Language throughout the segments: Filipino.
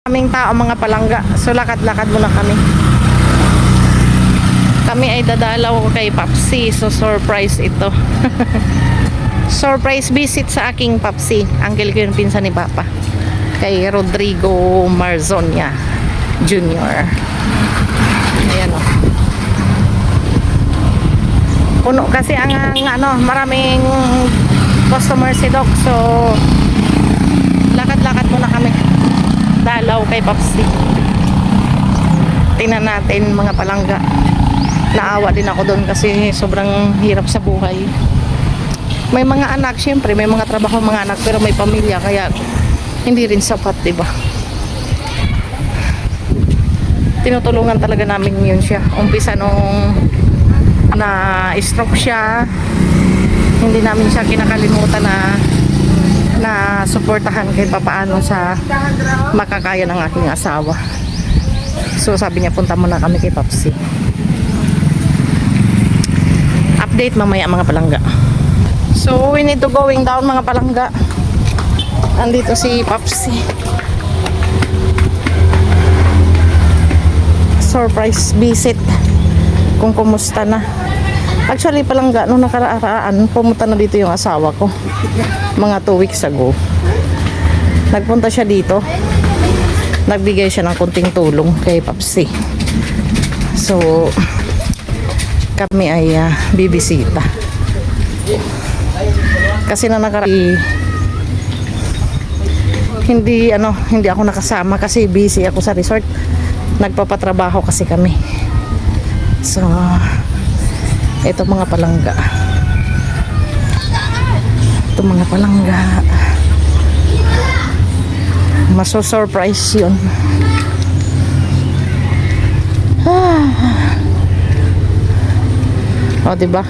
Kaming tao mga palangga. So lakad-lakad muna kami. Kami ay dadalaw kay Papsi. So surprise ito. Surprise visit sa aking Papsi. Uncle ko yung pinsan ni Papa. Kay Rodrigo Marzonia Jr. Ayan o. Puno kasi ang ano, maraming customer si Doc. So lakad-lakad muna kami. Dalaw kay Papsi. Tingnan natin mga palangga. Naawa din ako doon kasi sobrang hirap sa buhay. May mga anak, syempre may mga trabaho mga anak, pero may pamilya kaya hindi rin sapat, di ba? Tinutulungan talaga namin yun siya. Umpisa nung na stroke siya, hindi namin siya kinakalimutan na suportahan kahit papaano sa makakaya ng aking asawa. So sabi niya punta muna kami kay Papsi. Update mamaya mga palangga. So we need to going down mga palangga. Andito si Papsi. Surprise visit kung kumusta na. Actually palangga nung nakaraan pumunta na dito yung asawa ko mga 2 weeks ago. Nagpunta siya dito, nagbigay siya ng konting tulong kay Papsi. So kami ay bibisita kasi na hindi ako nakasama kasi busy ako sa resort, nagpapatrabaho kasi kami. So ito mga palangga, maso-surprise yun. O diba,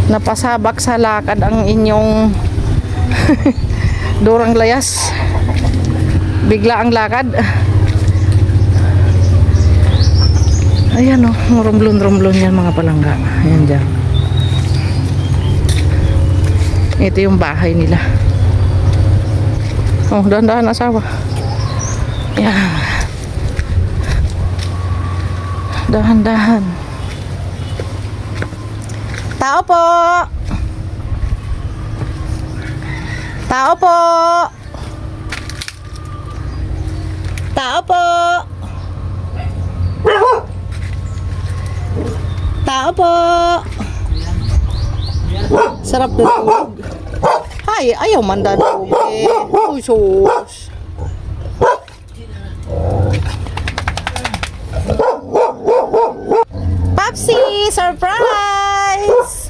napasabak sa lakad ang inyong durang layas, bigla ang lakad. Ayan o, rumblon yan mga palangga. Ayan dyan. Ito yung bahay nila. Oh, dahan-dahan asawa. Ayan. Dahan-dahan. Tao po! Tao po! Tao po! Tao po! Sarap na tulog. Ay, ayaw man dadulog eh. Uy, sus. Papsi! Surprise!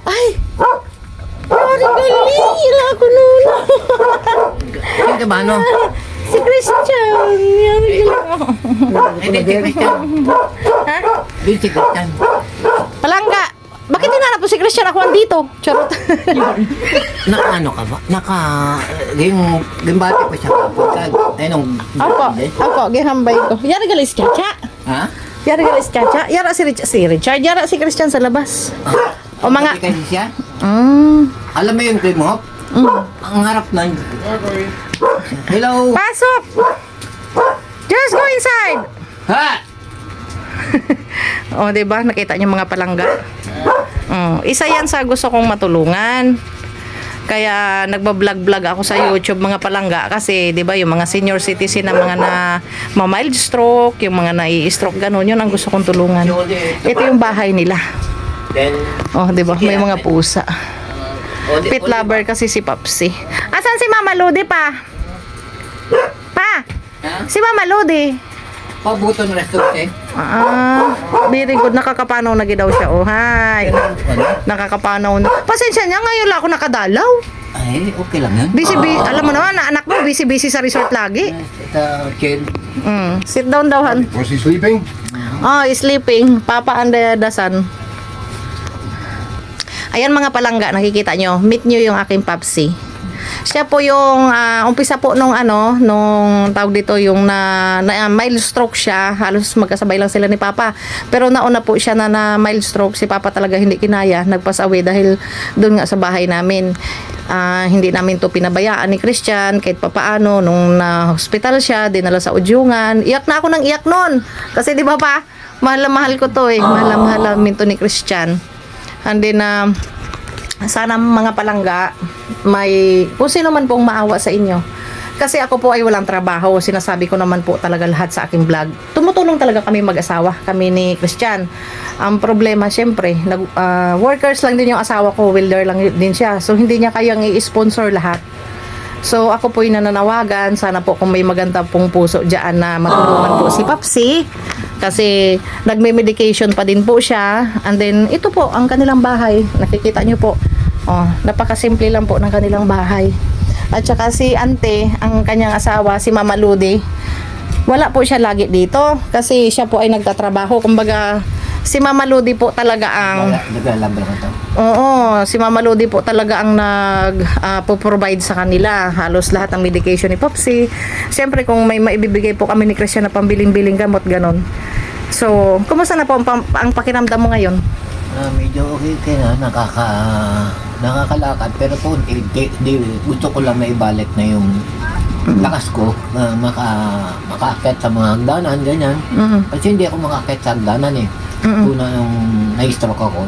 Ay! Sorry, gali! Ila ko nun. Sino ka ba, no? Si Christian. Yan, ako. Hindi, si Christian. Ha? Hindi, si Christian. Palangga! Bakit hinanap po si Christian? Ako andito. Charot. Naka-ano ka ba? Gimbati ko siya kapag Ako, gihambay ko. Yara galis Chacha. Ha? Yara galis Chacha. Yara si Richard. Yara si Christian sa labas. O mga... Kasi siya? Alam mo yung cream hop? Ang harap nun. Hello? Pasok! Just go inside! Ha? O, diba? Nakita niyo mga palangga. Isa yan sa gusto kong matulungan. Kaya nagbablog-vlog ako sa YouTube mga palangga kasi 'di ba yung mga senior citizen na mga na mild stroke, yung mga nai-stroke ganun, yun ang gusto kong tulungan. Ito yung bahay nila. Oh, 'di ba? May mga pusa. Pet lover kasi si Papsi. Asan si Mama Lodi pa? Pa? Si Mama Lodi. Pabuton restaurant eh. Very good. Nakakapanaw na daw siya. Oh, hi. Nakakapanaw na. Pasensya niya, ngayon lang ako nakadalaw. Ay, okay lang yan. Busy. Alam mo naman, na anak mo, busy sa resort lagi. Ito, chill. Sit down daw, Han. Was he sleeping? Oh, sleeping. Papa and the son. Ayan mga palangga, nakikita nyo. Meet nyo yung aking Papsi. Siya po yung umpisa po nung tawag dito yung na mild stroke siya. Halos magkasabay lang sila ni Papa. Pero nauna po siya na mild stroke. Si Papa talaga hindi kinaya. Nagpass away dahil doon nga sa bahay namin. Hindi namin to pinabayaan ni Christian kahit papaano. Nung na-hospital siya, dinala sa udyungan. Iyak na ako ng iyak noon. Kasi di ba pa, mahal na mahal ko to eh. Mahal na mahal namin to ni Christian. And then, sana mga palangga, may kung sino man pong maawa sa inyo. Kasi ako po ay walang trabaho. Sinasabi ko naman po talaga lahat sa aking vlog. Tumutulong talaga kami mag-asawa, kami ni Christian. Ang problema, syempre, workers lang din yung asawa ko, welder lang din siya. So, hindi niya kayang i-sponsor lahat. So, ako po yung nananawagan. Sana po kung may maganda pong puso dyan na matulungan po si Papsi. Kasi nagme-medication pa din po siya. And then, ito po ang kanilang bahay. Nakikita nyo po. Oh, napakasimple lang po ng kanilang bahay. At saka si Ante, ang kanyang asawa, si Mama Ludi, wala po siya lagi dito. Kasi siya po ay nagtatrabaho. Kumbaga, si Mama Ludi po talaga ang... Naglalabra ka to? Oo, si Mama Lodi po talaga ang nag-provide sa kanila. Halos lahat ng medication ni Popsi. Siyempre kung may maibibigay po kami ni Christian na pambiling-biling gamot, ganon. So, kumusta na po ang pakiramdam mo ngayon? Medyo okay na, nakakalakad. Pero po, gusto ko lang maibalik na yung lakas ko na makaakyat sa mga hagdanan, ganyan. Kasi hindi ako makaakyat sa hagdanan eh. Tuna nung na-stroke ako,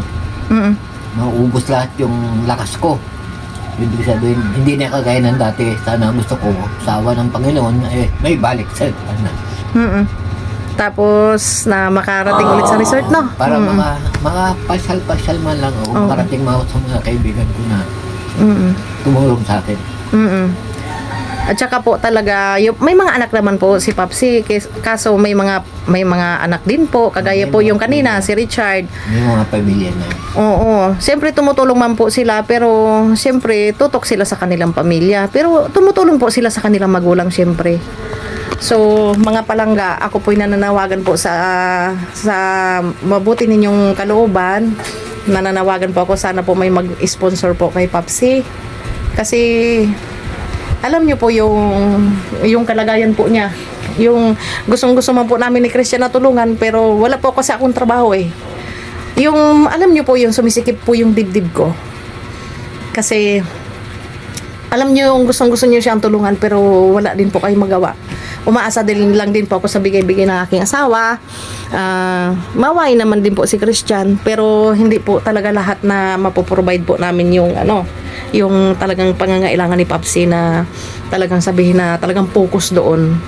maubos lahat yung lakas ko. Ibig sabihin, hindi na kagaya ng dati. Sana gusto ko, sa awa ng Panginoon, may balik sa Tapos, na makarating ulit sa resort, no? Para pasyal-pasyal man lang ako, makarating mga sa mga kaibigan ko na tumulong sa akin. At saka po talaga, may mga anak naman po si Papsi, kaso may mga anak din po, kagaya po yung kanina, si Richard. May mga pamilya na yun. Oo, siyempre tumutulong man po sila, pero siyempre tutok sila sa kanilang pamilya, pero tumutulong po sila sa kanilang magulang siyempre. So, mga palangga, ako po'y nananawagan po sa mabuti ninyong kalooban. Nananawagan po ako, sana po may mag-sponsor po kay Papsi. Kasi alam niyo po yung kalagayan po niya. Yung gustong-gusto man po namin ni Christian na tulungan, pero wala po kasi akong trabaho eh. Yung alam niyo po yung sumisikip po yung dibdib ko. Kasi alam niyo yung gustong-gusto niyo siyang tulungan, pero wala din po kayo magawa. Umaasa din lang din po ako sa bigay-bigay ng aking asawa. Maway naman din po si Christian, pero hindi po talaga lahat na mapoprovide po namin yung talagang pangangailangan ni Papsi na talagang sabihin na talagang focus doon.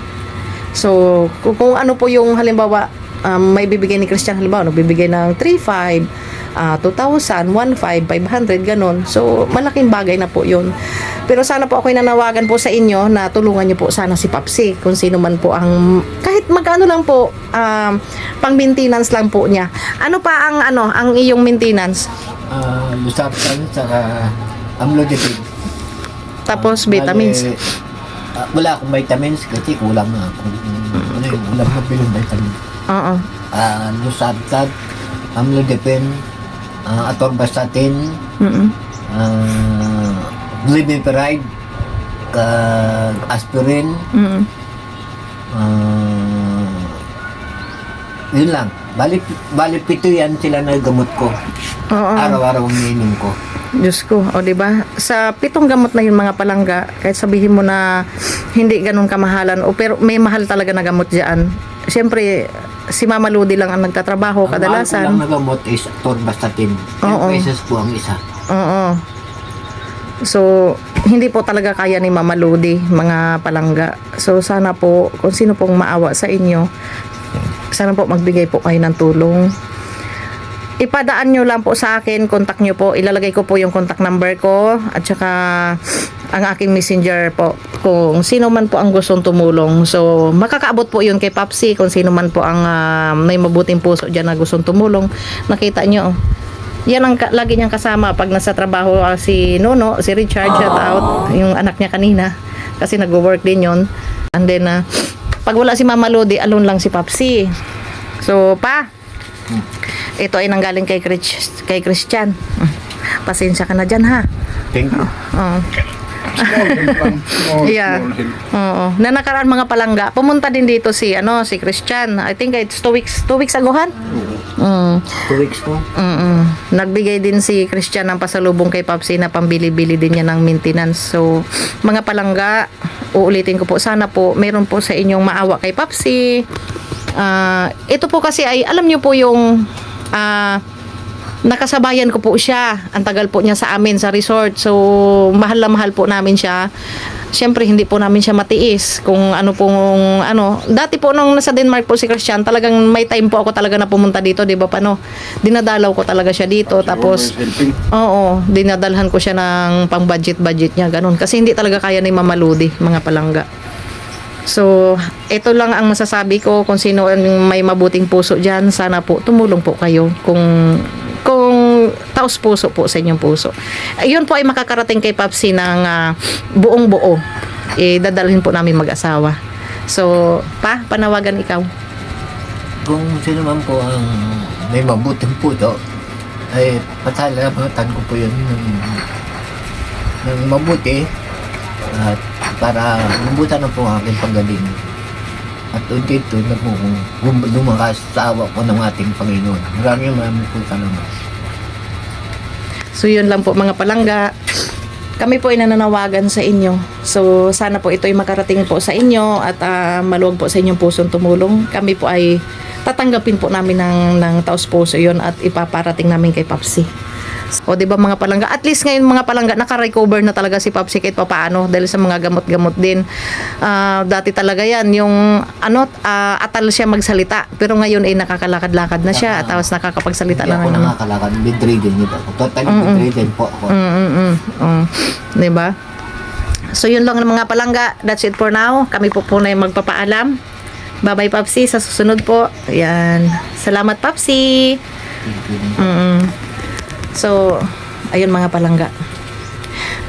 So, kung ano po yung halimbawa, may bibigay ni Christian, halimbawa, nagbibigay ng 3,500, 2,000, 1,500, 500, ganon. So, malaking bagay na po yun. Pero sana po ako'y nanawagan po sa inyo na tulungan niyo po sana si Papsi. Kung sino man po ang, kahit magkano lang po, pang maintenance lang po niya. Ano pa ang iyong maintenance? Lusaptan, saka amlodipine. Tapos vitamins. Wala akong vitamins kasi kulang na ako. Kulang na pilong vitamins. Oo. Lusaptan, amlodipine, atorvastatin, glimepiride, aspirin, yun lang. Bali 7 yan sila na gamot ko. Oo. Araw-araw ang iniinom ko. Diyos ko, o diba? Sa 7 gamot na yun mga palangga, kahit sabihin mo na hindi ganun kamahalan, pero may mahal talaga na gamot dyan. Siyempre, si Mama Ludi lang ang nagtatrabaho kadalasan. Ang mahal ko lang na gamot is atorvastatin. 10 pesos po ang isa. Oo. So, hindi po talaga kaya ni Mama Ludi, mga palangga. So, sana po, kung sino pong maawa sa inyo, sana po magbigay po kayo ng tulong. Ipadaan nyo lang po sa akin, contact nyo po. Ilalagay ko po yung contact number ko at saka ang aking messenger po kung sino man po ang gustong tumulong. So, makakaabot po yun kay Papsi kung sino man po ang may mabuting puso dyan na gustong tumulong. Nakita nyo, yan ang lagi niyang kasama pag nasa trabaho si Nono, si Richard, shout out, yung anak niya kanina kasi nag-work din yon. And then pag wala si Mama Lodi, alone lang si Papsi. So ito ay nanggaling kay Christian. Pasensya ka na dyan ha. Thank you. Small hill lang. Yeah. Small hill. Oo. Na nakaraan mga palangga, pumunta din dito si Christian. I think it's 2 weeks agohan. Mm. 2 weeks po. Nagbigay din si Christian ng pasalubong kay Papsi na pambili-bili din niya ng maintenance. So, mga palangga, uulitin ko po, sana po meron po sa inyong maawa kay Papsi. Ito po kasi ay, alam niyo po yung nakasabayan ko po siya. Ang tagal po niya sa amin sa resort. So, mahal na mahal po namin siya. Siyempre, hindi po namin siya matiis. Kung dati po nung nasa Denmark po si Christian, talagang may time po ako talaga na pumunta dito, di ba dinadalaw ko talaga siya dito. Tapos, Always helping. oo, dinadalhan ko siya ng pang budget niya, ganun. Kasi hindi talaga kaya ni Mama Ludi, mga palangga. So, ito lang ang masasabi ko. Kung sino ang may mabuting puso dyan, sana po tumulong po kayo kung taos puso po sa inyong puso. Ayun po ay makakarating kay Papsi ng buong buo. Dadalhin po namin mag-asawa. So, panawagan ikaw. Kung sino man po ang may mabuting puso, ay pasalamatan ko po yun ng mabuti at para mabutan na po ang aking paggaling. At unti-unti na po lumakas sa awa po ng ating Panginoon. Maraming po salamat. So, yun lang po mga palangga. Kami po ay nananawagan sa inyo. So, sana po ito ay makarating po sa inyo at maluwag po sa inyong pusong tumulong. Kami po ay tatanggapin po namin ng taos puso yun at ipaparating namin kay Papsi. O, di ba mga palangga? At least ngayon mga palangga, naka-recover na talaga si Papsi kahit papaano dahil sa mga gamot-gamot din. Dati talaga yan, yung atal siya magsalita. Pero ngayon ay nakakalakad-lakad na siya at tapos nakakapagsalita Hindi na ako ng nakakalakad. Bedridden nito ako. Totally bedridden po ako. Di ba? So, yun lang mga palangga. That's it for now. Kami po na yung magpapaalam. Bye-bye, Papsi. Sa susunod po. Ayan. Salamat, Papsi. So, ayun mga palangga.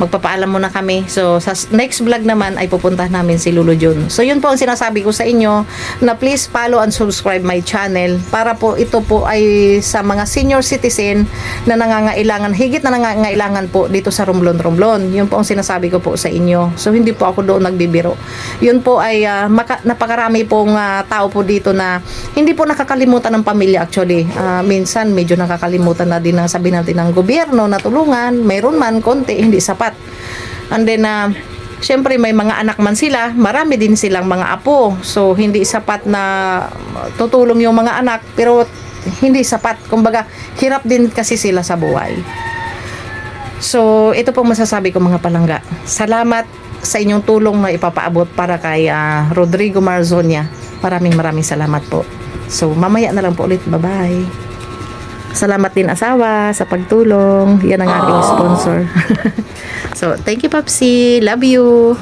Magpapaalam muna kami. So, sa next vlog naman ay pupunta namin si Lolo Jun. So, yun po ang sinasabi ko sa inyo na please follow and subscribe my channel para po ito po ay sa mga senior citizen na nangangailangan, higit na nangangailangan po dito sa Romblon. Yun po ang sinasabi ko po sa inyo. So, hindi po ako doon nagbibiro. Yun po ay napakarami pong tao po dito na hindi po nakakalimutan ng pamilya actually. Minsan, medyo nakakalimutan na din ang sabihin natin ng gobyerno na tulungan. Mayroon man, konti, hindi sapat. And then, syempre may mga anak man sila, marami din silang mga apo. So, hindi sapat na tutulong yung mga anak, pero hindi sapat. Kumbaga, hirap din kasi sila sa buhay. So, ito po masasabi ko mga palangga. Salamat sa inyong tulong na ipapaabot para kay Rodrigo Marzonia. Maraming salamat po. So, mamaya na lang po ulit. Bye-bye. Salamat din asawa sa pagtulong. Yan ang aking sponsor. So, thank you, Papsi. Love you.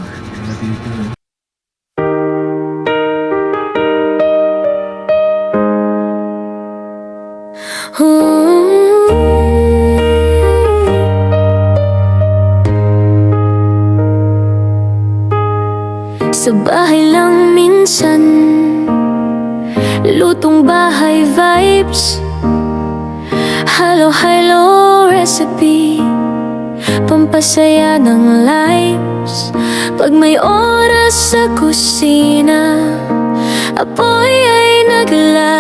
Sa bahay lang minsan, lutong bahay vibes, halo-halo recipe, pampasaya ng lives. Pag may oras sa kusina, apoy ay nagla